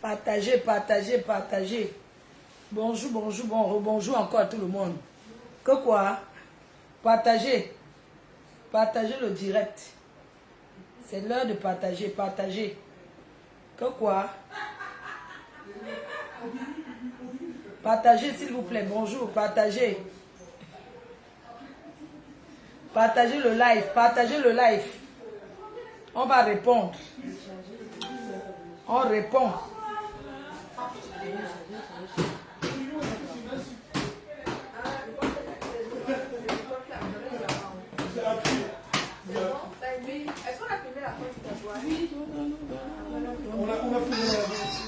Partagez, partagez, partagez. Bonjour, bonjour, bonjour encore à tout le monde. Que quoi? Partagez. Partagez le direct. C'est l'heure de partager, partagez. Que quoi? Partagez s'il vous plaît, bonjour, partagez. Partagez le live, partagez le live. On va répondre. On répond. Est-ce qu'on a filmé la fin du tatouage? Oui. On a filmé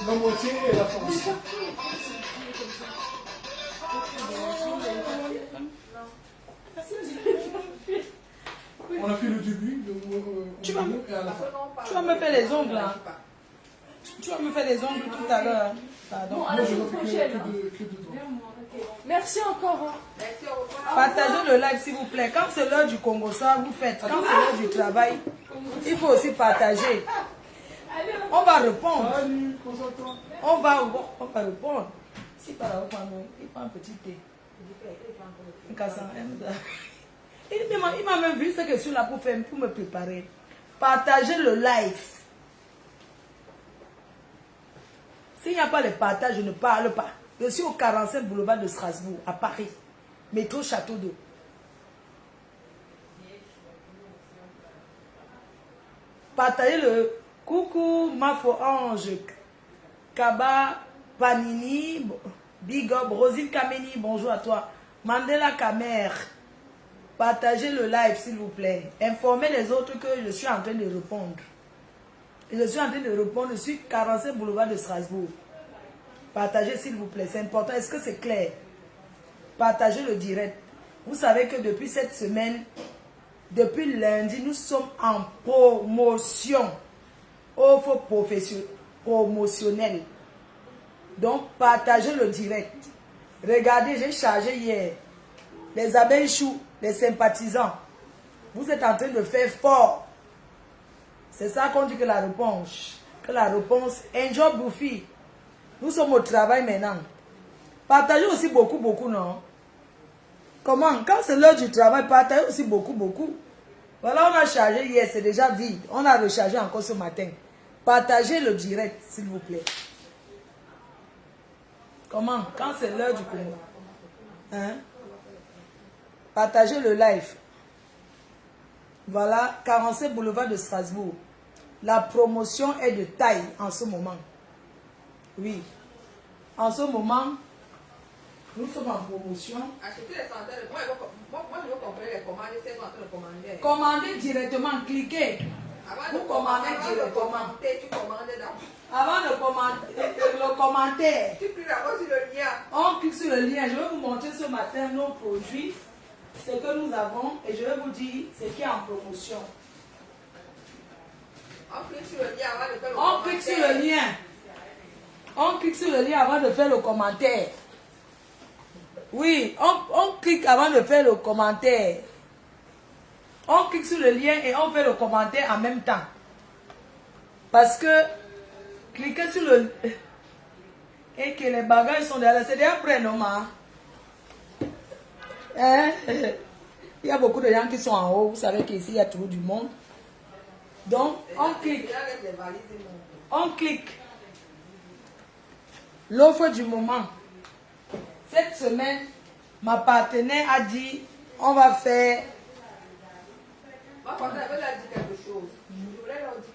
la moitié et la fin. On a fait le début, Tu vas me, et à la fin. tu vas me faire les ongles là. Tu vas me faire les ongles tout à l'heure. Pardon. Moi, je ne fais que de droit. Merci encore. Merci, au revoir. Partagez le live s'il vous plaît. Quand c'est l'heure du Congo, ça vous faites. Quand c'est l'heure du travail, il faut aussi partager. On va répondre. Salut, concentre-toi. On va répondre. Si par là, il prend un petit thé. Il m'a même vu ce que je suis là pour faire, pour me préparer. Partagez le live. S'il n'y a pas le partage, je ne parle pas. Je suis au 45 boulevard de Strasbourg, à Paris. Métro Château d'Eau. Partagez le coucou Mafo Ange, Kaba Panini, Big Up, Rosine Kameni, bonjour à toi. Mandela Kamer. Partagez le live s'il vous plaît. Informez les autres que je suis en train de répondre. Et je suis en train de répondre, je suis 45 boulevard de Strasbourg. Partagez s'il vous plaît, c'est important. Est-ce que c'est clair? Partagez le direct. Vous savez que depuis cette semaine, depuis lundi, nous sommes en promotion. Offre promotionnelle. Donc, partagez le direct. Regardez, j'ai chargé hier. Les abeilles choux, les sympathisants. Vous êtes en train de faire fort. C'est ça qu'on dit que la réponse. Que la réponse. Enjoy Bouffi. Nous sommes au travail maintenant. Partagez aussi beaucoup, non? Comment? Quand c'est l'heure du travail, partagez aussi beaucoup. Voilà, on a chargé hier, c'est déjà vide. On a rechargé encore ce matin. Partagez le direct, s'il vous plaît. Comment? Quand c'est l'heure du Congo. Hein? Partagez le live. Voilà, 47 boulevard de Strasbourg. La promotion est de taille en ce moment. Oui. En ce moment, nous sommes en promotion. Achetez les centaines. Moi, je veux comprer les commandes. C'est en train de commander. Commandez directement, cliquez. Avant Vous commandez directement. Tu commandes dans. Avant de commenter, le commentaire, Tu cliques d'abord sur le lien. on clique sur le lien. Je vais vous montrer ce matin nos produits, ce que nous avons, et je vais vous dire ce qui est en promotion. On clique sur le lien avant de faire le On commentaire. clique sur le lien. On clique sur le lien avant de faire le commentaire. Oui, on clique avant de faire le commentaire. On clique sur le lien et on fait le commentaire en même temps. Parce que cliquez sur le... Et que les bagages sont derrière. C'est déjà prêt, non, ma? Hein? Il y a beaucoup de gens qui sont en haut. Vous savez qu'ici, il y a toujours du monde. Donc, on clique. On clique. L'offre du moment. Cette semaine, ma partenaire a dit, on va faire... Ma partenaire elle a dit quelque chose. Je voulais leur dire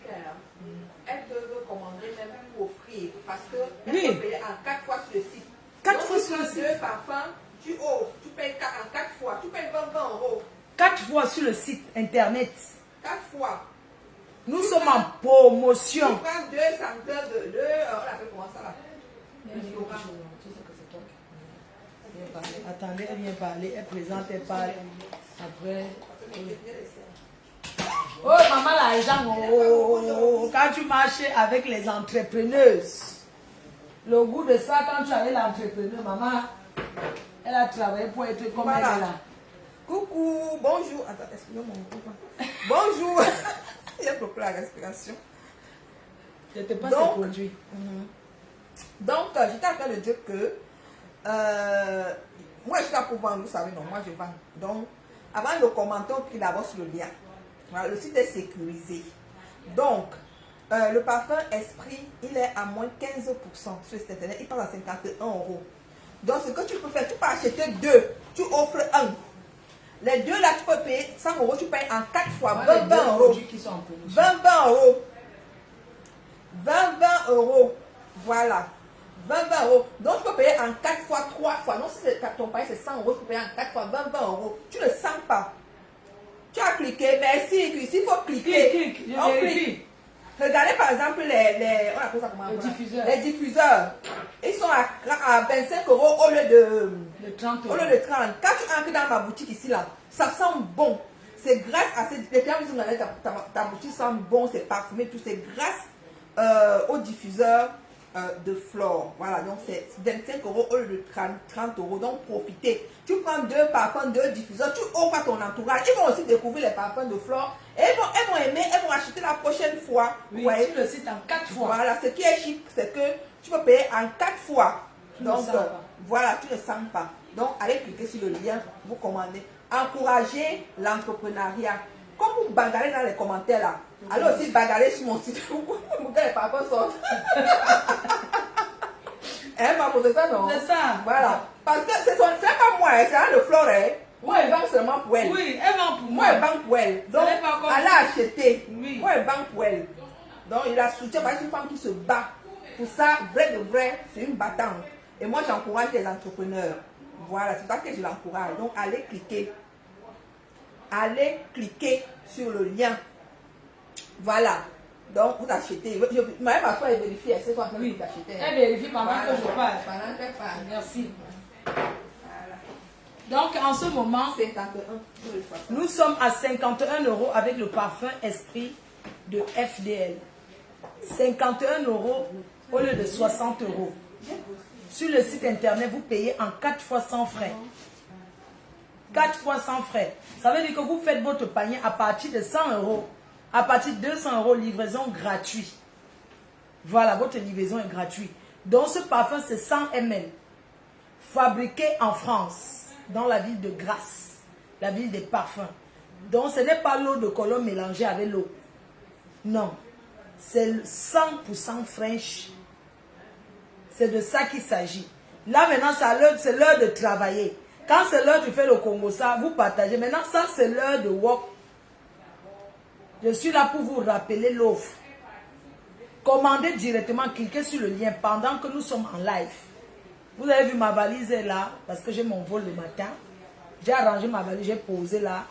qu'elle peut commander même pour offrir. Parce qu'elle Oui. peut payer en 4 fois sur le site. 4 fois sur le site. site. 2 parfums, tu offres. Tu payes en 4 fois. Tu payes 20 euros. 4 fois sur le site internet. 4 fois. Nous sommes en promotion. Tu prends 2 centres de... on appelle comment ça là? Attendez, elle vient parler, elle présente, elle parle. Après. Oh, maman, l'argent, quand tu marches avec les entrepreneuses, le goût de ça, quand tu avais l'entrepreneur, maman, elle a travaillé pour être comme elle est là. Coucou, bonjour. Attends, excusez-moi. Bonjour. Il y a beaucoup la respiration. Je te passe les produits. Donc, j'étais en train de dire que moi, je suis là pour vendre, vous savez, non, moi je vends. Donc, avant de commenter, on clique d'abord sur le lien. Voilà, le site est sécurisé. Donc, le parfum Esprit, il est à moins 15% sur cet internet. Il passe à 51 €. Donc, ce que tu peux faire, tu peux acheter 2, tu offres un. Les 2 là, tu peux payer 100 €, tu payes en 4 fois, 20 €. 20 €. 20 €. Voilà. 20 €. Donc, tu peux payer en 4 fois, 3 fois. Non, si ton panier c'est 100 €, tu peux payer en 4 fois, 20 €. Tu ne sens pas. Tu as cliqué, merci. Ici, il faut cliquer. Clique, On clique. Regardez par exemple on appelle ça comment? Les diffuseurs. Les diffuseurs. Ils sont à 25 € au lieu de 30 Au lieu de 30. Quand tu entres dans ma boutique ici, là, ça sent bon. C'est grâce à ces... Les clients qui sont dans ta boutique sent bon, c'est parfumé, tout. C'est grâce au diffuseur de Flore. Voilà, donc c'est 25 € au lieu de 30 €. Donc profitez. Tu prends 2 parfums, 2 diffuseurs, tu offres à ton entourage. Ils vont aussi découvrir les parfums de Flore. Et elles vont aimer, elles vont acheter la prochaine fois. Oui, Ouais. sur le site en 4 fois. Voilà, ce qui est chic, c'est que tu peux payer en 4 fois. Tu ne Donc, sens pas. voilà, tu ne sens pas. Donc, allez cliquer sur le lien, vous commandez. Encouragez l'entrepreneuriat. Comme vous bagarrez dans les commentaires là, allez aussi bagarrer sur mon site pour que les parfums sortent. Elle m'a posé ça, non? C'est ça. Voilà. Parce que c'est pas moi, c'est un de Flore. Moi, elle vend seulement pour elle. Oui, elle vend pour Moi, moi. elle vend pour elle. Donc, n'est pas comme elle a acheté. Oui. Moi, elle vend pour elle. Donc, il a soutien parce que c'est une femme qui se bat. Pour ça, vrai de vrai, c'est une battante. Et moi, j'encourage les entrepreneurs. Voilà, c'est ça que je l'encourage. Donc, allez cliquer. Allez cliquer sur le lien. Voilà. Donc, vous achetez. Ma parfois, elle vérifie. Elle sait quoi Oui. d'acheter. Elle vérifie pendant Voilà. que je parle. Pendant qu'elle parle. Merci. Voilà. Donc, en ce moment, 51. nous sommes à 51 € avec le parfum Esprit de FDL. 51 € au lieu de 60 €. Sur le site internet, vous payez en 4 fois sans frais. 4 fois sans frais. Ça veut dire que vous faites votre panier à partir de 100 €. À partir de 200 €, livraison gratuite. Voilà, votre livraison est gratuite. Donc ce parfum, c'est 100 ml. Fabriqué en France, dans la ville de Grasse, la ville des parfums. Donc ce n'est pas l'eau de Cologne mélangée avec l'eau. Non. C'est 100% French. C'est de ça qu'il s'agit. Là maintenant, c'est l'heure de travailler. Quand c'est l'heure de faire le Congo, ça, vous partagez. Maintenant, ça, c'est l'heure de work. Je suis là pour vous rappeler l'offre. Commandez directement, cliquez sur le lien pendant que nous sommes en live. Vous avez vu ma valise est là, parce que j'ai mon vol le matin. J'ai arrangé ma valise, j'ai posé là.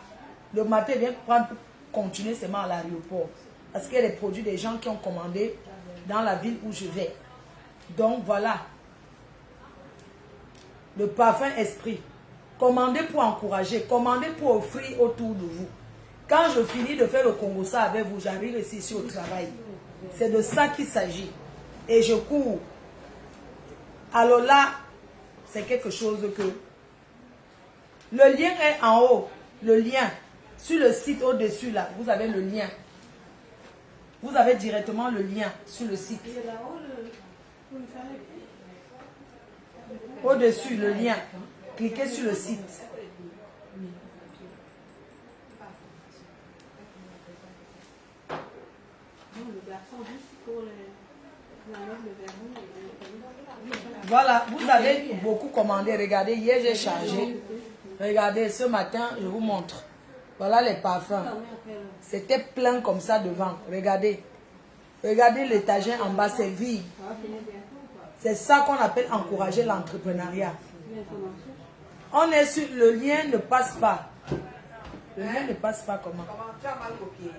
Le matin, je viens prendre pour continuer seulement à l'aéroport. Parce qu'il y a des produits des gens qui ont commandé dans la ville où je vais. Donc voilà. Le parfum Esprit. Commandez pour encourager, commandez pour offrir autour de vous. Quand je finis de faire le Congo ça avec vous, j'arrive ici au travail. C'est de ça qu'il s'agit. Et je cours. Alors là, c'est quelque chose que... Le lien est en haut. Le lien. Sur le site au-dessus là, vous avez le lien. Vous avez directement le lien sur le site. Au-dessus, le lien. Cliquez sur le site. Voilà, vous avez beaucoup commandé. Regardez, hier j'ai chargé. Regardez, ce matin, je vous montre. Voilà les parfums. C'était plein comme ça devant. Regardez. Regardez l'étagère en bas, c'est vide. C'est ça qu'on appelle encourager l'entrepreneuriat. On est sur... Le lien ne passe pas. Le lien ne passe pas comment? Tu as mal copié.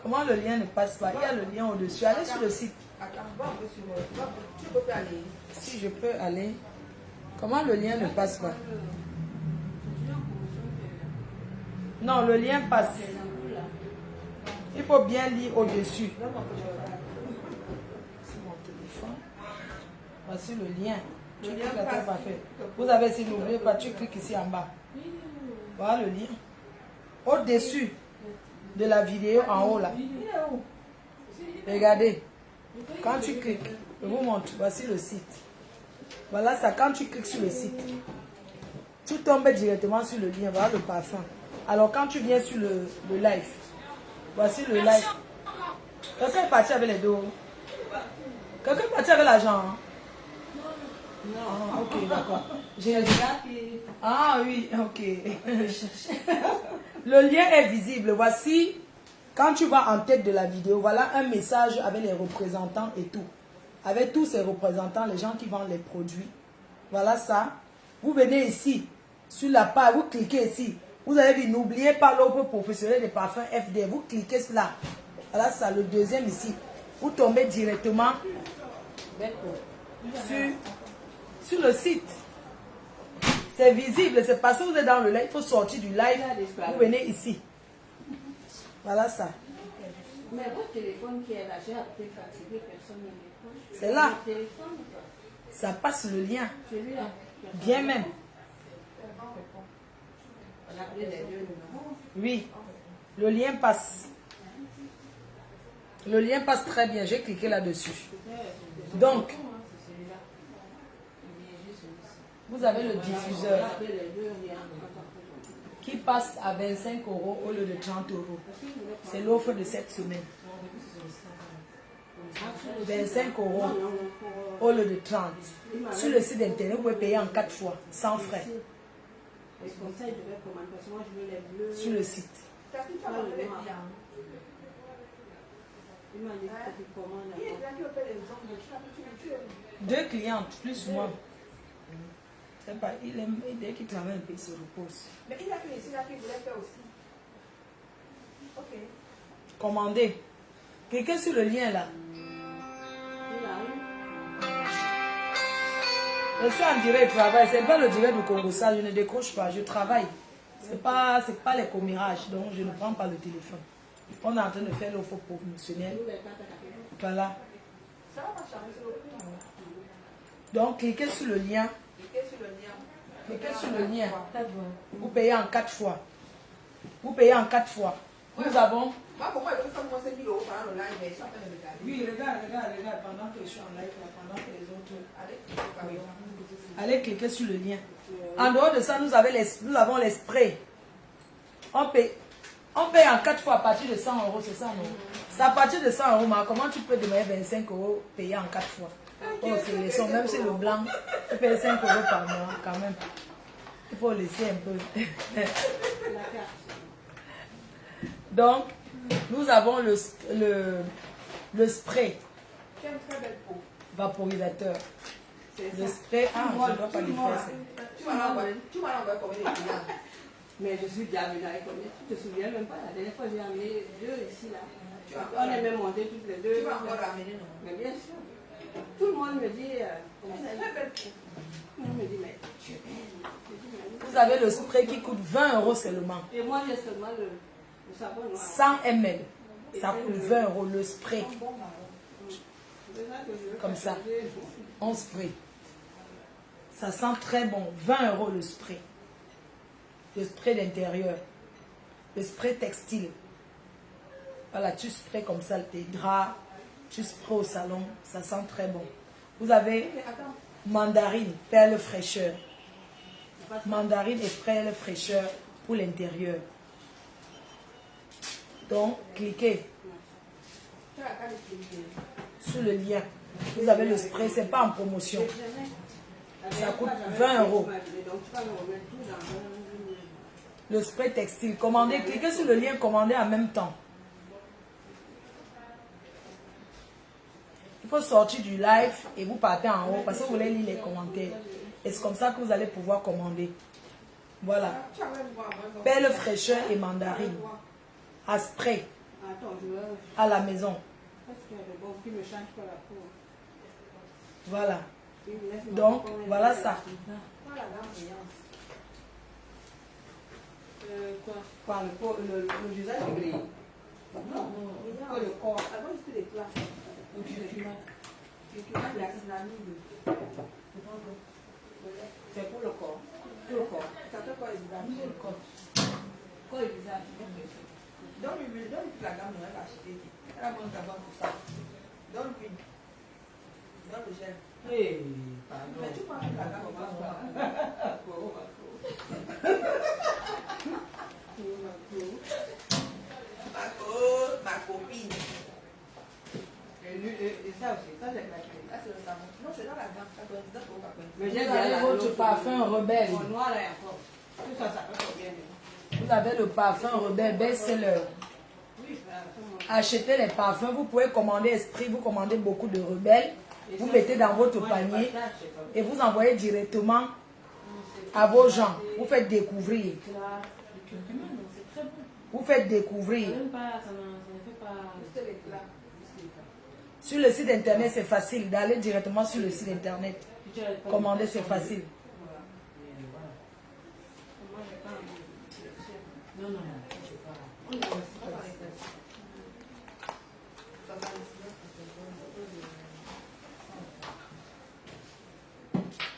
Comment le lien ne passe pas? Il y a le lien au-dessus. Allez sur le site. Attends, va un peu sur le... Tu peux plus aller. Si je peux aller. Comment le lien ne passe pas? Non, le lien passe. Il faut bien lire au-dessus. Voici le lien. Tu cliques là, c'est parfait. Vous avez, si vous n'oubliez pas, tu cliques ici en bas. Voilà le lien. Au-dessus de la vidéo en haut là. Regardez. Quand tu cliques, Je vous montre. Voici le site. Voilà ça. Quand tu cliques sur le site, tu tombes directement sur le lien. Voilà le parfum. Alors quand tu viens sur le live, voici le live. Quelqu'un est parti avec les deux. Quelqu'un est parti avec l'argent. Hein? Non. Ok, d'accord. Ah oui, ok. Le lien est visible. Voici, quand tu vas en tête de la vidéo, voilà un message avec les représentants et tout. Avec tous ces représentants, les gens qui vendent les produits. Voilà ça. Vous venez ici, sur la page, vous cliquez ici. Vous avez dit, n'oubliez pas l'offre professionnelle des parfums FD. Vous cliquez là. Voilà ça, le deuxième ici. Vous tombez directement sur le site. C'est visible, c'est parce que vous êtes dans le live, il faut sortir du live, vous venez ici. Voilà ça. Mais votre téléphone qui est là, j'ai appelé fatigué, personne ne décroche. C'est là. Le téléphone, quoi. Ça passe le lien. Celui-là. Bien même. On a appelé les deux numéros. Oui. Le lien passe. Le lien passe très bien. J'ai cliqué là-dessus. Donc, vous avez le diffuseur qui passe à 25 € au lieu de 30 €. C'est l'offre de cette semaine. 25 € au lieu de 30. Sur le site internet, vous pouvez payer en 4 fois, sans frais. Sur le site. Deux clientes, plus moi. C'est pas, il aime, dès qu'il travaille un peu, il se repose. Mais il a fait ici, là, qu'il voulait faire aussi. Ok. Commandez. Cliquez sur le lien là. Je suis en direct, je travaille. C'est pas le direct du Congo, ça, je ne décroche pas, je travaille. C'est pas les commirages, donc je ne prends pas le téléphone. On est en train de faire l'offre promotionnelle. Voilà. Donc, cliquez sur le lien. Cliquez sur le lien. Vous payez en 4 fois. Vous payez en 4 fois. Nous avons... Oui, regarde, pendant que je suis en live, pendant que les autres... Oui. Allez cliquer sur le lien. En dehors de ça, nous avons les sprays. On paye en 4 fois à partir de 100 €, c'est ça, non? C'est à partir de 100 €, mais comment tu peux demander 25 € payé en 4 fois? Oh, c'est les sons, même si le blanc, tu payes 5 € par mois, quand même. Il faut laisser un peu. Donc, nous avons le spray vaporisateur. Le spray, je ne dois pas le faire. Tu vas l'envoyer combien de clients? Mais je suis déjà venue avec combien? Tu te souviens même pas? La dernière fois, j'ai amené 2 ici, là. On est même monté toutes les deux. Tu vas encore ramener, non? Mais bien sûr. Tout le monde me dit... Tout le monde me dit, mais tu es belle. Vous avez le spray qui coûte 20 € seulement. Et moi, j'ai seulement le savon noir. 100 ml. Ça coûte 20 € le spray. Comme ça. On spray. Ça sent très bon. 20 € le spray. Le spray d'intérieur. Le spray textile. Voilà, tu sprays comme ça tes draps. Tu sprays au salon. Ça sent très bon. Vous avez mandarine, perle fraîcheur. Mandarine et perle fraîcheur pour l'intérieur. Donc, cliquez sur le lien. Vous avez le spray, c'est pas en promotion. Ça coûte 20 €. Le spray textile. Commandez, cliquez sur le lien, commandez en même temps. Il faut sortir du live et vous partez en haut parce que vous voulez lire les commentaires. Et c'est comme ça que vous allez pouvoir commander. Voilà. Perle fraîcheur et mandarine. À spray. À la maison. Voilà. Donc, voilà ça. Quoi? Le visage est grillé. Non, le corps. C'est pour le corps. Tout le corps. Ça fait quoi, les visages? Le corps. Corps et visage. Donne-lui la gamme, elle va acheter. Elle a besoin d'avoir pour ça. Donne-lui. donne le gel. Eh, Mais tu prends la gamme. Ma copine. Et ça aussi, ça j'ai pas. Là, c'est le savon. Non, c'est dans la gamme. 99 euros, 99. Mais Vous j'ai avez votre parfum rebelle. Au noir là encore. Tout ça, ça fait combien de... Vous avez le parfum rebelle best-seller. Oui, Achetez les parfums. Vous pouvez commander Esprit. Vous commandez beaucoup de rebelles. Vous mettez dans votre panier et vous envoyez directement à vos gens. Vous faites découvrir. Vous faites découvrir. Sur le site internet, c'est facile. D'aller directement sur le site internet. Commander, c'est facile. Non, non, c'est pas.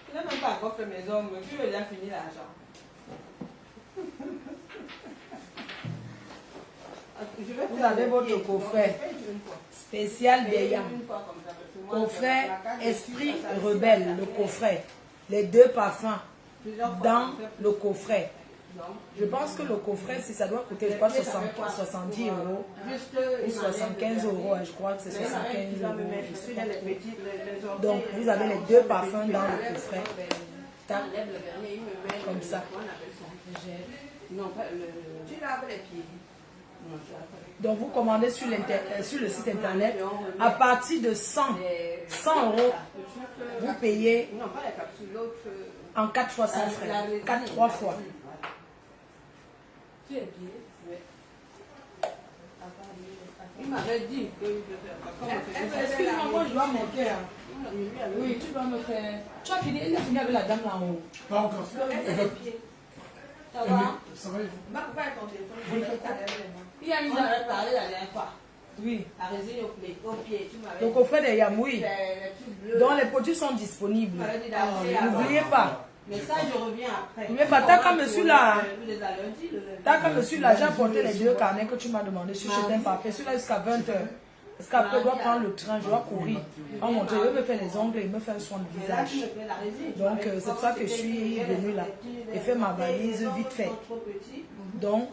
Je n'ai même pas encore fait mes ongles. Tu veux déjà finir l'argent. Vous avez votre coffret spécial des coffret Esprit Rebelle, le coffret. Les 2 parfums dans le coffret. Je pense que le coffret, si ça doit coûter, je crois, 70 euros ou 75 euros. Je crois que c'est 75 euros. Donc, vous avez les 2 parfums dans le coffret. Tac. Comme ça. Tu laves les pieds. Donc, vous commandez sur le site internet. À partir de 100 euros, vous payez en 4 fois sans frais. 3 fois. Tu es bien. Il m'avait dit que Excuse-moi, moi je dois monter. Oui, tu dois me faire. Tu as fini, il a fini avec la dame là-haut. Pas encore. ça va. Ça va, Ma papa est ton téléphone. Il y a une on avait parlé la dernière fois. Oui. La résine au pied. Tu m'avais Le coffret des Yam, oui. les trucs bleus. Donc les produits sont disponibles. Tu m'avais dit d'acheter avant. N'oubliez pas. Mais ça, je reviens après. N'oubliez pas, t'as qu'à me suivre là. T'as qu'à me lundi. suivre là, j'ai apporté les 2 carnets que tu m'as demandé sur Chetin Parfait. Celui-là jusqu'à 20h. Parce qu'après, je dois prendre le train, je dois courir. En montant, je vais me faire les ongles et me faire un soin de visage. Donc, c'est pour ça que je suis venue là. Et faire ma valise vite fait. Donc,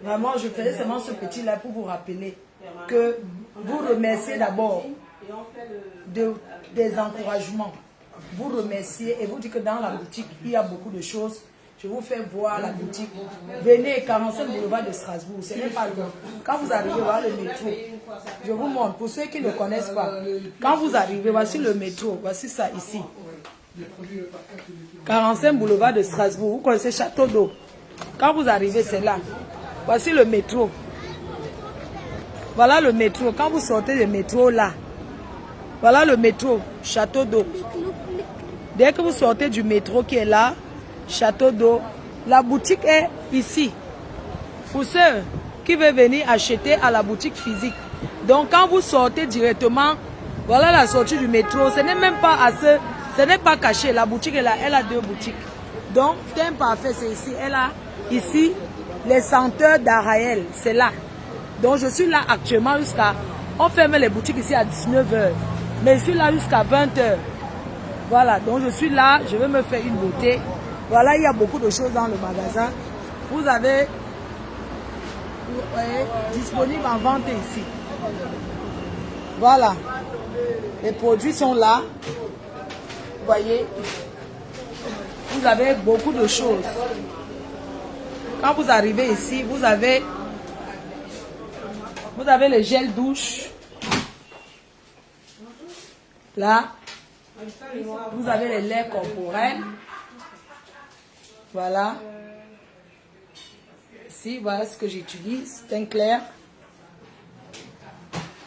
vraiment, je faisais seulement ce petit là pour vous rappeler que vous remerciez d'abord des encouragements. Vous remerciez et vous dites que dans la boutique, il y a beaucoup de choses. Je vous fais voir la boutique. Venez, 45 boulevard de Strasbourg. Ce n'est pas loin. Quand vous arrivez, voir le métro. Je vous montre, pour ceux qui ne connaissent pas. Quand vous arrivez, voici le métro. Voici ça ici. 45 boulevard de Strasbourg. Vous connaissez Château d'Eau. Quand vous arrivez, c'est là. Voici le métro. Voilà le métro. Quand vous sortez du métro, là. Voilà le métro, Château d'Eau. Dès que vous sortez du métro qui est là, Château d'Eau, la boutique est ici. Pour ceux qui veulent venir acheter à la boutique physique. Donc quand vous sortez directement, voilà la sortie du métro. Ce n'est même pas ce n'est pas caché. La boutique est là, elle a 2 boutiques. Donc, Teint Parfait, c'est ici. Elle a ici les senteurs d'Araël. C'est là. Donc je suis là actuellement jusqu'à... On ferme les boutiques ici à 19h. Mais je suis là jusqu'à 20h. Voilà, donc je suis là, je vais me faire une beauté. Voilà, il y a beaucoup de choses dans le magasin. Vous avez, vous voyez, disponible en vente ici. Voilà, les produits sont là. Vous voyez, vous avez beaucoup de choses. Quand vous arrivez ici, vous avez le gel douche. Là, vous avez les laits corporels. Voilà. Ici, voilà ce que j'utilise. Teint clair.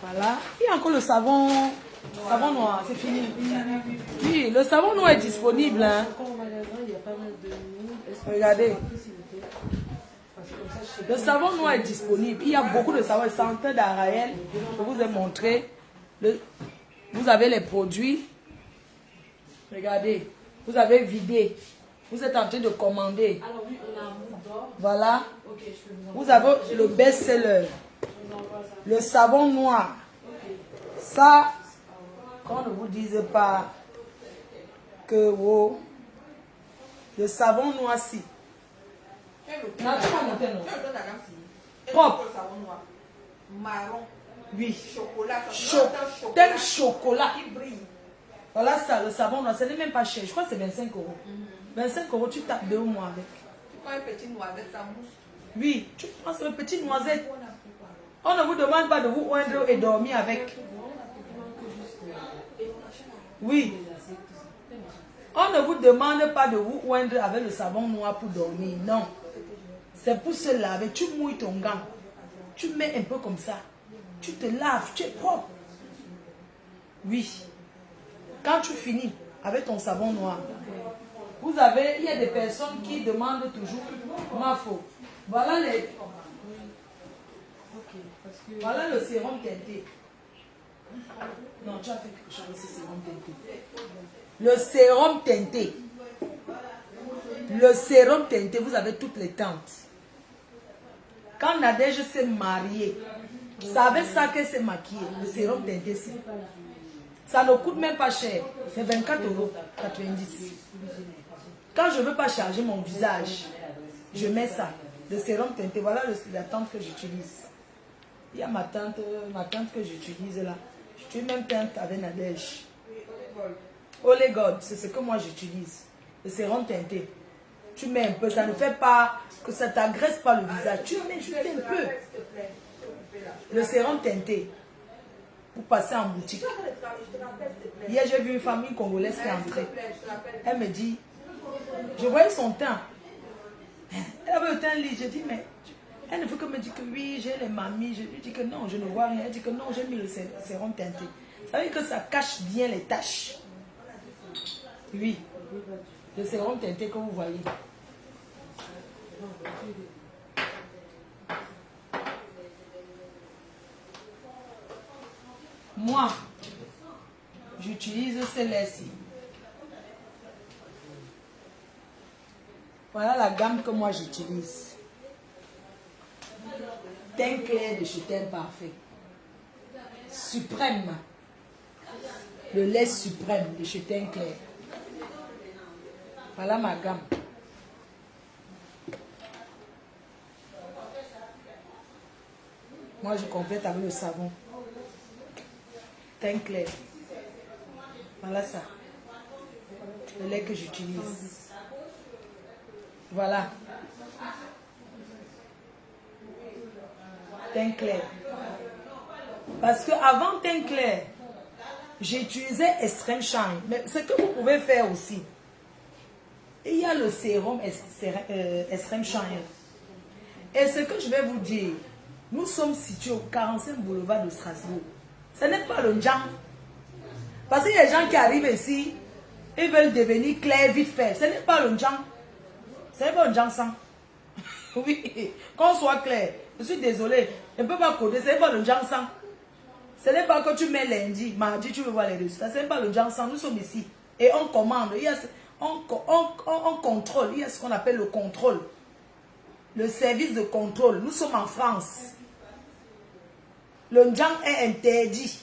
Voilà. Il y a encore le savon noir. C'est fini. Oui, le savon noir est disponible. Hein. Regardez. Le savon noir est disponible. Il y a beaucoup de savons. Senteurs d'Araël. Je vous ai montré. Vous avez les produits. Regardez. Vous avez vidé. Vous êtes en train de commander. Voilà. Vous avez le best-seller. Le savon noir. Ça, Qu'on ne vous dise pas que oh, le savon noirci. Non, tu vas monter, non? Propre. Marron. Oui. Chocolat. Tel chocolat. Qui brille. Voilà ça, le savon noir, ce n'est même pas cher. Je crois que c'est 25 €. 25 €, tu tapes 2 mois avec. Tu prends une petite noisette, ça mousse. Oui, tu prends ce petit noisette. On ne vous demande pas de vous oindre et dormir avec. Oui. On ne vous demande pas de vous oindre avec le savon noir pour dormir. Non. C'est pour se laver. Tu mouilles ton gant. Tu mets un peu comme ça. Tu te laves. Tu es propre. Oui. Quand tu finis avec ton savon noir, vous avez, il y a des personnes qui demandent toujours ma faute. Voilà les. Voilà le sérum teinté. Non, tu as fait quelque chose de ce sérum teinté. Le sérum teinté. Le sérum teinté, vous avez toutes les teintes. Quand Nadège s'est mariée, vous savez ça qu'elle s'est maquillée. Le sérum teinté, ça ne coûte même pas cher. C'est 24,90 €. Quand je ne veux pas charger mon visage, je mets ça. Le sérum teinté, voilà la teinte que j'utilise. Il y a ma teinte que j'utilise là. J'utilise même teinte avec Nadège. Holy God, c'est ce que moi j'utilise. Le sérum teinté. Tu mets un peu, ça ne fait pas que ça t'agresse pas le visage. Tu mets juste un peu. Le sérum teinté. Pour passer en boutique. Hier, j'ai vu une famille congolaise qui est entrée. Elle me dit, je voyais son teint. Elle avait le teint lisse. Je dis, mais elle ne veut que me dire que oui, j'ai les mamies. Je lui dis que non, je ne vois rien. Elle dit que non, j'ai mis le sérum teinté. Ça veut dire que ça cache bien les taches. Oui, le sérum teinté que vous voyez. Moi, j'utilise celle-ci. Voilà la gamme que moi j'utilise. Teint clair de chez Teint Parfait. Suprême. Le lait suprême de chez Teint Clair. Voilà ma gamme. Moi je complète avec le savon. Teint clair. Voilà ça. Le lait que j'utilise. Voilà. Teint clair. Parce que avant teint clair, j'utilisais Extreme Shine. Mais ce que vous pouvez faire aussi, il y a le sérum Extreme Shine. Et ce que je vais vous dire, nous sommes situés au 45 boulevard de Strasbourg. Ce n'est pas le Ndjang. Parce qu'il y a des gens qui arrivent ici, ils veulent devenir clairs vite fait. Ce n'est pas le Ndjang. Ce n'est pas le Ndjang sang. Oui, qu'on soit clair. Je suis désolé, je ne peux pas coder. Ce n'est pas le Ndjang sang. Ce n'est pas que tu mets lundi, mardi, tu veux voir les résultats. Ce n'est pas le Ndjang sang. Nous sommes ici. Et on commande. On contrôle. Il y a ce qu'on appelle le contrôle. Le service de contrôle. Nous sommes en France. Le Ndjang est interdit.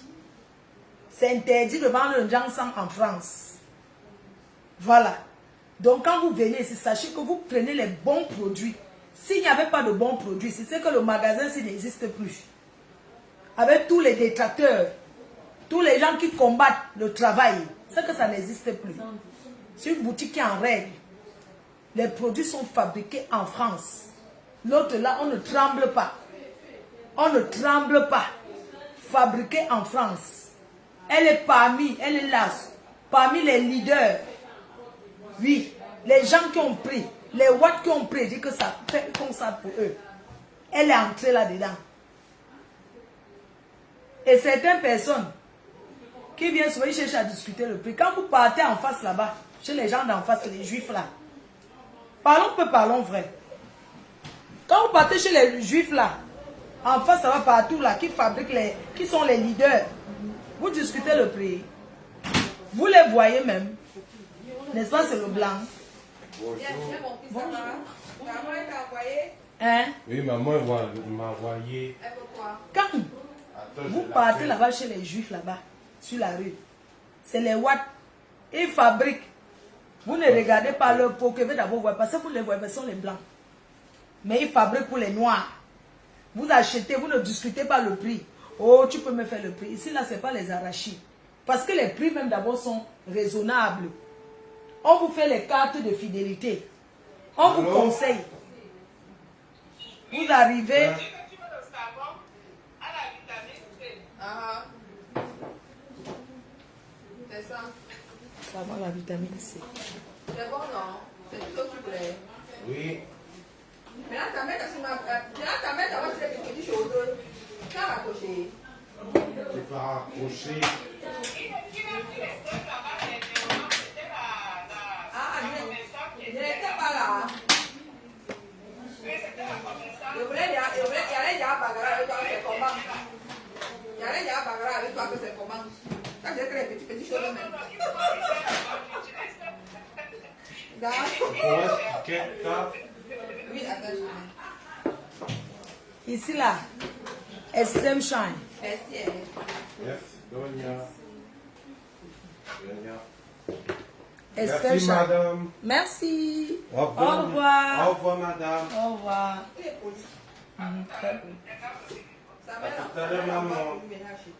C'est interdit de vendre le Ndjang sang en France. Voilà. Donc quand vous venez ici, sachez que vous prenez les bons produits. S'il n'y avait pas de bons produits, c'est que le magasin n'existe plus. Avec tous les détracteurs, tous les gens qui combattent le travail, c'est que ça n'existe plus. C'est une boutique qui est en règle. Les produits sont fabriqués en France. L'autre là, on ne tremble pas. On ne tremble pas. Fabriqué en France. Elle est là, parmi les leaders. Oui, les gens qui ont pris, les watts qui ont pris, disent que ça fait comme ça pour eux. Elle est entrée là-dedans. Et certaines personnes qui viennent souvent chercher à discuter le prix. Quand vous partez en face là-bas, chez les gens d'en face, les juifs là, parlons peu, parlons vrai. Quand vous partez chez les juifs là, en face, ça va partout là, qui fabriquent qui sont les leaders. Vous discutez le prix. Vous les voyez même. N'est-ce pas, c'est le blanc. Bonjour. Hein? Oui, maman m'a envoyé. Quand vous partez là-bas chez les juifs là-bas, sur la rue, c'est les watts. Ils fabriquent. Vous ne regardez pas leur peau que vous d'abord voir parce que vous les voyez, ce sont les blancs. Mais ils fabriquent pour les noirs. Vous achetez, vous ne discutez pas le prix. Oh, tu peux me faire le prix. Ici, là, ce n'est pas les arachides. Parce que les prix même d'abord sont raisonnables. On vous fait les cartes de fidélité. On vous conseille. Vous arrivez. Ah. C'est ça. Ça va la vitamine C. C'est bon, non? C'est tout ce que tu voulais. Oui. Maintenant, ta mère, t'as acheté des petites choses. Tu as raccroché. Je peux raccrocher. Ah, je n'étais pas là. Je voulais y aller à Bagara avec toi, c'est comment? Il y allait y aller à Bagara avec toi, c'est comment? Quand j'ai créé les petites choses même. D'accord. Oui, attends, Ici, là, Extreme Shine. merci. Merci, Donia. Extreme Merci, Shine. madame. Merci. Au revoir. Au revoir. Au revoir, madame. Au revoir. Il est poli. Très bien. Sa mère, À tout à l'heure, maman. il vient acheter.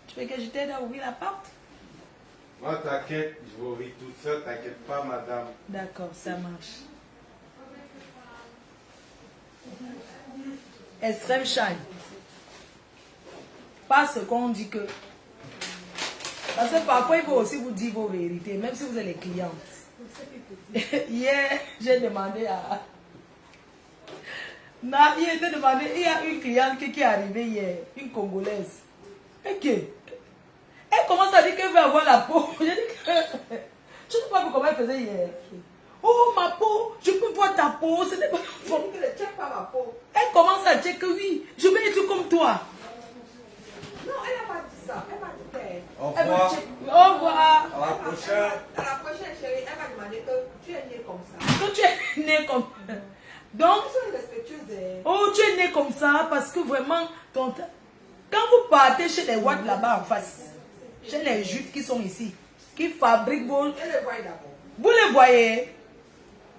Tu veux que je t'aide à ouvrir la porte? Moi, t'inquiète, je vais ouvrir tout seul, t'inquiète pas, madame. D'accord, ça marche. Extreme Shine. Pas ce qu'on dit que. Parce que parfois, il faut aussi vous dire vos vérités, même si vous êtes les clientes. Hier, j'ai demandé à. Non, il était demandé, il y a une cliente qui est arrivée hier, une Congolaise. Et que. Elle commence à dire qu'elle veut avoir la peau. Je dis que. Je ne sais pas comment elle faisait hier. Oh, ma peau, je peux voir ta peau. Ce n'est pas. Il dit que ne check pas ma peau. Elle commence à dire que oui, je veux être comme toi. Non, elle n'a pas dit ça. Elle m'a dit que. Au Elle veut revoir. check- Au revoir. À la prochaine. À la prochaine, chérie, elle m'a demandé que tu es née comme ça. Donc tu es né comme. Donc, Elle est respectueuse. oh, tu es né comme ça parce que vraiment, quand vous partez chez les Watts là-bas en face, chez les Juifs qui sont ici, qui fabriquent vos. Elle le voit d'abord. Vous les voyez.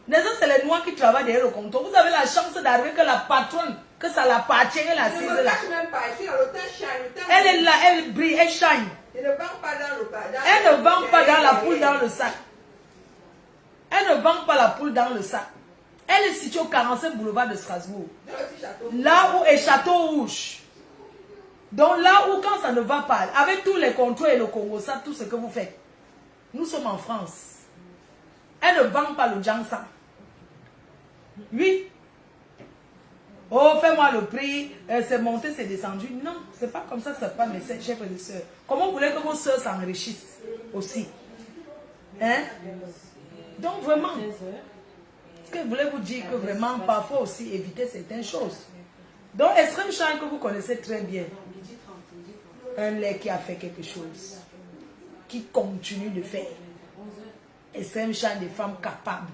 Les autres, c'est les Noirs qui travaillent derrière le comptoir. Vous avez la chance d'arriver que la patronne, que ça l'appartient, elle Je assise ne me là. cache même pas. Je suis dans le teint shine. Le teint Elle est là, elle brille, elle shine. Je ne vends pas dans le pas. Elle ne vend pas dans la poule dans le sac. Elle ne vend pas la poule dans le sac. Elle est située au 45 boulevard de Strasbourg. Dans le petit château. Là où est Château Rouge. Donc là où quand ça ne va pas, avec tous les contrôles et le Congo, ça, tout ce que vous faites. Nous sommes en France. Elle ne vend pas le Jansan. Oui. Oh, fais-moi le prix. C'est monté, c'est descendu. Non, c'est pas comme ça que ça se passe, mes chefs et sœurs. Comment vous voulez que vos sœurs s'enrichissent aussi? Hein? Donc vraiment, ce que je voulais vous dire que vraiment, parfois aussi, éviter certaines choses. Donc, Extreme Shine que vous connaissez très bien. Un lait qui a fait quelque chose. Qui continue de faire. Extreme Shine, des femmes capables.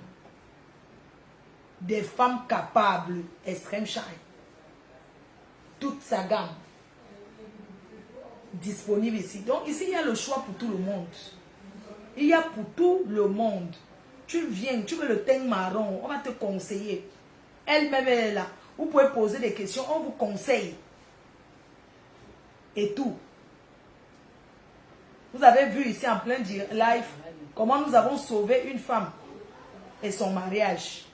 Des femmes capables. Extreme Shine. Toute sa gamme. Disponible ici. Donc, ici, il y a le choix pour tout le monde. Il y a pour tout le monde. Tu viens, tu veux le teint marron, on va te conseiller. Elle-même, elle est là. Vous pouvez poser des questions, on vous conseille. Et tout. Vous avez vu ici en plein live comment nous avons sauvé une femme et son mariage.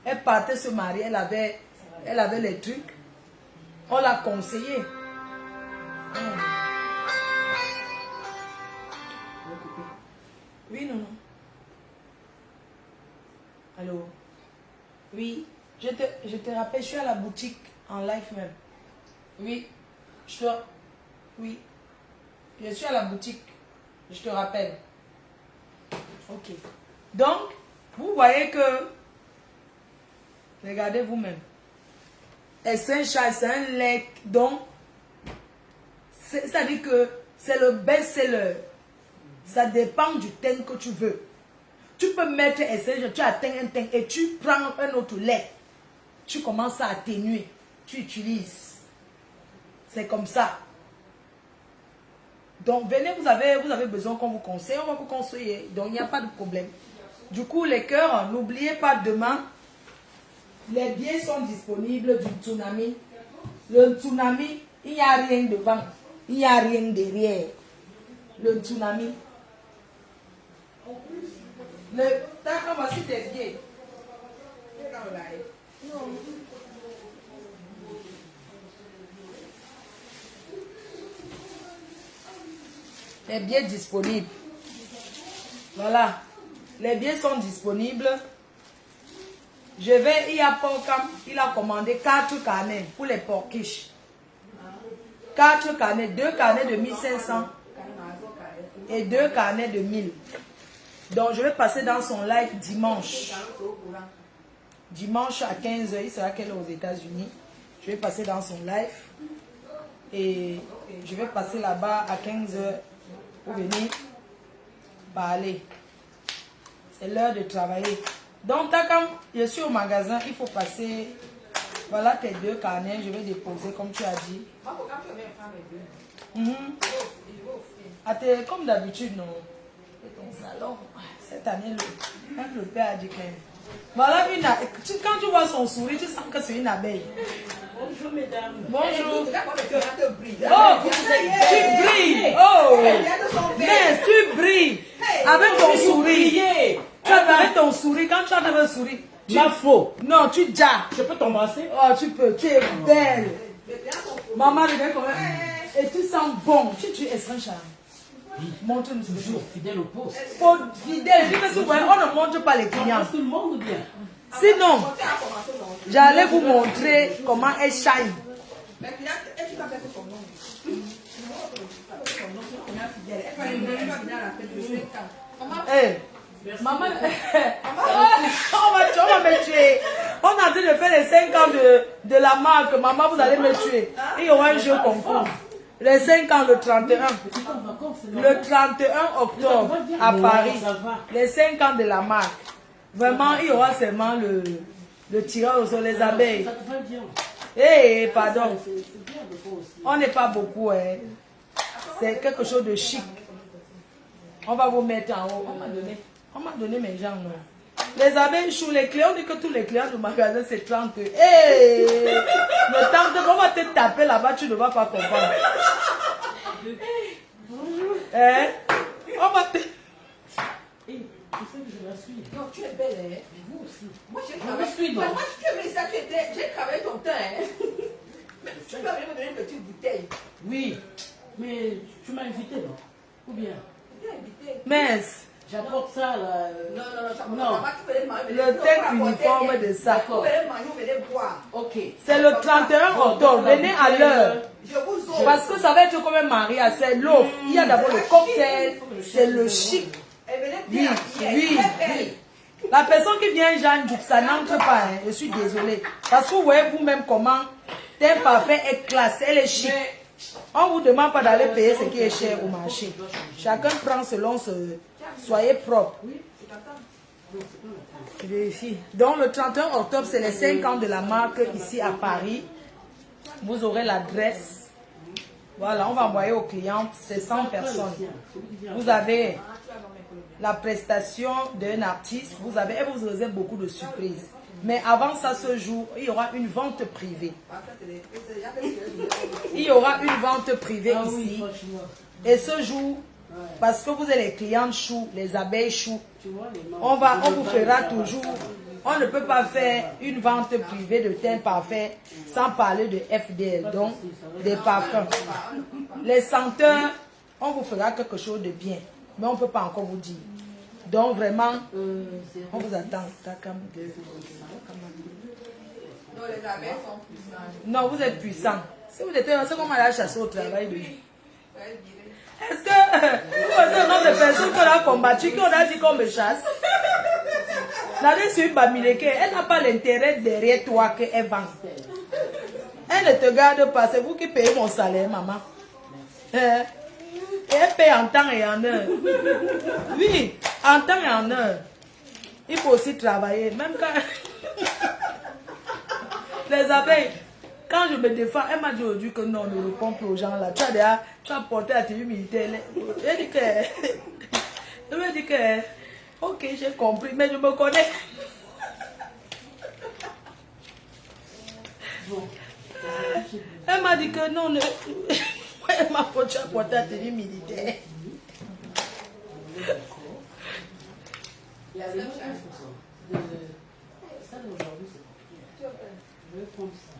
Elle partait se marier, elle avait les trucs. On l'a conseillé. Oui, non, non. Allô? Oui, je te rappelle, je suis à la boutique en live même. Oui, oui, je suis à la boutique. Je te rappelle. Ok. Donc, vous voyez que, regardez vous-même. C'est un chat, c'est un lait. Donc, ça dit que c'est le best-seller. Ça dépend du teint que tu veux. Tu peux mettre essentiel, tu atteins un teint et tu prends un autre lait. Tu commences à atténuer. Tu utilises. C'est comme ça. Donc, venez, vous avez besoin qu'on vous conseille, on va vous conseiller. Donc, il n'y a pas de problème. Du coup, les cœurs, n'oubliez pas demain, les billets sont disponibles du tsunami. Le tsunami, il n'y a rien devant, il n'y a rien derrière. Le tsunami. D'accord, voici tes billets. Les billets disponibles. Voilà. Les billets sont disponibles. Je vais, il y a Porcam, il a commandé 4 carnets pour les porquiches. 4 carnets, 2 carnets de 1500 et 2 carnets de 1000. Donc je vais passer dans son live dimanche. Dimanche à 15h, il sera qu'elle est aux États-Unis. Je vais passer dans son live. Et je vais passer là-bas à 15h pour venir parler. C'est l'heure de travailler. Donc, quand je suis au magasin, il faut passer. Voilà tes 2 carnets, je vais déposer comme tu as dit. Comme d'habitude, non. C'est ton salon. Cette année, même le père a dit que. Voilà, quand tu vois son sourire, tu sens que c'est une abeille. Bonjour, mesdames. Bonjour. Oh, Oh, tu brilles. Oh, mais tu brilles. Avec ton sourire. Tu as avec ton sourire, quand tu as le sourire. Ma faux. Non, tu déjà. Je peux t'embrasser? Oh, tu peux, tu es belle. Maman, regarde quand même. Et tu sens bon. Tu es un charme. Montre-nous Toujours fidèle au poste. Fidèle, on ne montre pas les clients. Tout le monde bien. Sinon, j'allais vous montrer comment elle shine. Hey, maman, on va me tuer. On a dit de faire les 5 ans de la marque. Maman, vous allez me tuer. Il y aura un jeu concours. Les 5 ans, le 31. Le 31 octobre à Paris. Les 5 ans de la marque. Vraiment, il y aura seulement le tirage au sort, les abeilles. Eh, pardon. On n'est pas beaucoup, hein. C'est quelque chose de chic. On va vous mettre en haut. On m'a donné mes gens, non. Les abeilles chou, les clients, on dit que tous les clients du magasin, c'est 30. Hey, le temps qu'on va te taper là-bas, tu ne vas pas comprendre. Hein? On va te... Non, tu es belle, hein? Vous aussi. Moi, j'ai travaillé. Moi, tu es venu ça, j'ai travaillé ton temps, hein? Mais tu peux venir me donner une petite bouteille. Oui, mais tu m'as invité, non? Ou bien? Tu m'as invité. Mais J'apporte ça là. Non. le texte uniforme de ça. Vous venez manger, vous venez boire. Ok. C'est le 31 octobre. Venez à l'heure. Je vous offre. Parce que ça va être comme un mariage. C'est l'offre. Il y a d'abord le cocktail. C'est le chic. Et venez Oui, bien. oui, oui. La personne qui vient, Jeanne, ça n'entre pas. Hein. Je suis désolée. Parce que vous voyez vous-même comment tel parfait est classé. Elle est chic. On ne vous demande pas d'aller payer ce qui est cher au marché. Chacun prend selon ce... Soyez propre. Je vérifie. Donc le 31 octobre, c'est les 5 ans de la marque ici à Paris. Vous aurez l'adresse. Voilà, on va envoyer aux clientes. C'est 100 personnes. Vous avez la prestation d'un artiste. Vous avez, et vous aurez beaucoup de surprises. Mais avant ça, ce jour, il y aura une vente privée. Il y aura une vente privée ici. Et ce jour, parce que vous êtes les clientes choux, les abeilles choux, on vous fera toujours. On ne peut pas faire une vente privée de teint parfait sans parler de FDL, donc des parfums. Les senteurs, on vous fera quelque chose de bien, mais on ne peut pas encore vous dire. Donc vraiment, on vous attend. Non, les abeilles sont puissantes. Non, vous êtes puissant. Si vous étiez, c'est comme à la chasse au travail de lui. Est-ce que vous connaissez le nombre de personnes qu'on a combattues, qu'on a dit qu'on me chasse? D'aller sur Bamileke, elle n'a pas l'intérêt derrière toi qu'elle vend. Elle ne te garde pas, c'est vous qui payez mon salaire, maman. Et elle paye en temps et en heure. Oui, en temps et en heure. Il faut aussi travailler, même quand... Les abeilles, Quand je me défends, elle m'a dit aujourd'hui que non, ne réponds plus aux gens là. Tu as porté la tenue militaire. Elle dit que... Je me dis que... Ok, j'ai compris, mais je me connais. Elle m'a dit que non, elle m'a porté la tenue militaire. Il y a les 15%. Ça d'aujourd'hui, c'est compliqué. Je vais prendre ça.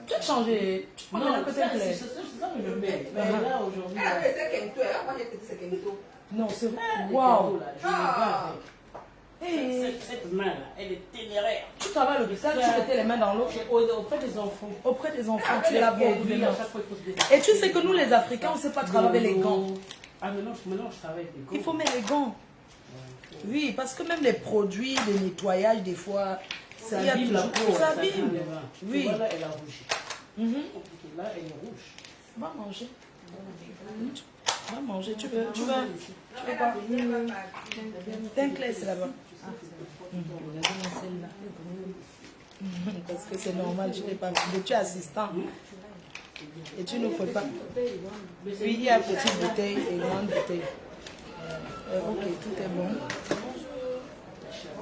Tu as changé. Tu prends maintenant que ça, t'es plaît. c'est ça que je mets. Mais là, aujourd'hui... Elle avait fait Kento. Moi, j'ai fait c'est Kento. Non, c'est... Waouh! Waouh. Hey. Cette main-là, elle est ténéraire. Tu travailles le ça, tu mettais les mains dans l'eau. Auprès des enfants. Auprès des enfants, tu laves beaucoup de mains. À chaque fois, il faut se désinfecter. Et tu sais que nous, les Africains, on ne sait pas travailler les gants. Ah, maintenant, je travaille avec les gants. Il faut mettre les gants. Oui, parce que même les produits de nettoyage, des fois, Ça il y a abîme la toujours- peau. ça abîme. Oui. Tu vois, là, elle a rougi. Mhm. Là, elle est rouge. Va manger. Va manger. Tu veux pas? T'inquiète, c'est là-bas. Parce que c'est normal, tu n'es pas. Tu es assistant. Et tu ne peux pas. Oui, il y a petite bouteille et grande bouteille. Ok, tout est bon.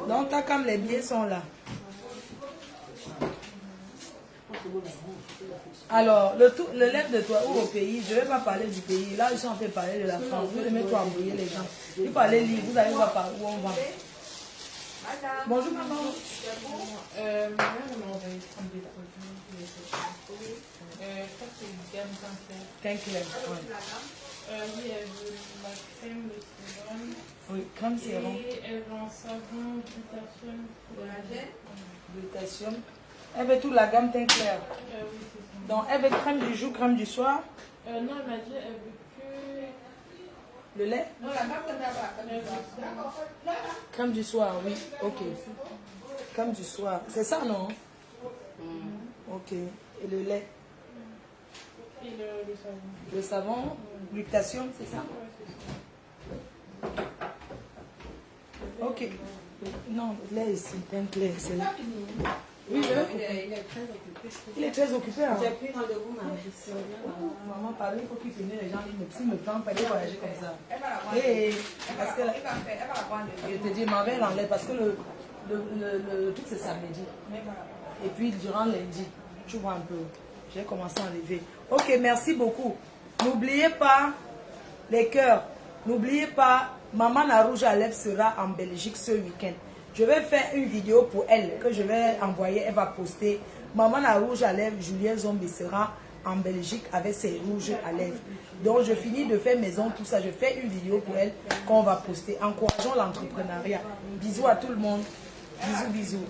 Donc, t'as comme les billets sont là. Alors, le lève de toi ou au pays, je ne vais pas parler du pays. Là, ils sont en train de parler de la France. Vous aimez toi embrouiller les gens. Il faut aller lire, vous allez voir par où on va. Bonjour maman. Maman, elle m'a envoyé 32 produits. Je crois que c'est une gamme cancer. T'inquiète. Oui, elle veut la crème, le sérum. Oui, crème sérum. Et elle veut un savon, glutathione. Glutathione. Elle veut toute la gamme teint clair. Oui, c'est ça. Donc, elle veut crème du jour, crème du soir. Non, elle m'a dit elle veut que... Le lait. Crème du soir, oui. Ok. Crème du soir. C'est ça, non? Ok. Et le lait. Et le savon. Le savon, glutathione, c'est ça? Ok. Non, le lait ici, teint clair, c'est là. Oui, Il est très occupé. il est très occupé. Hein? J'ai pris rendez-vous, mais Maman parlait, il faut qu'il finisse les gens. S'il me prend pas de voyager comme ça. Et parce que je te dis, ma mère l'enlève parce que le truc c'est samedi. Et puis durant lundi, tu vois un peu, j'ai commencé à enlever. Ok, merci beaucoup. N'oubliez pas les cœurs. N'oubliez pas, Maman la Rouge à lèvres sera en Belgique ce week-end. Je vais faire une vidéo pour elle que je vais envoyer, elle va poster. Maman la Rouge à lèvres, Julien Zombie sera en Belgique avec ses rouges à lèvres. Donc je finis de faire maison, tout ça. Je fais une vidéo pour elle qu'on va poster. Encourageons l'entrepreneuriat. Bisous à tout le monde. Bisous, bisous.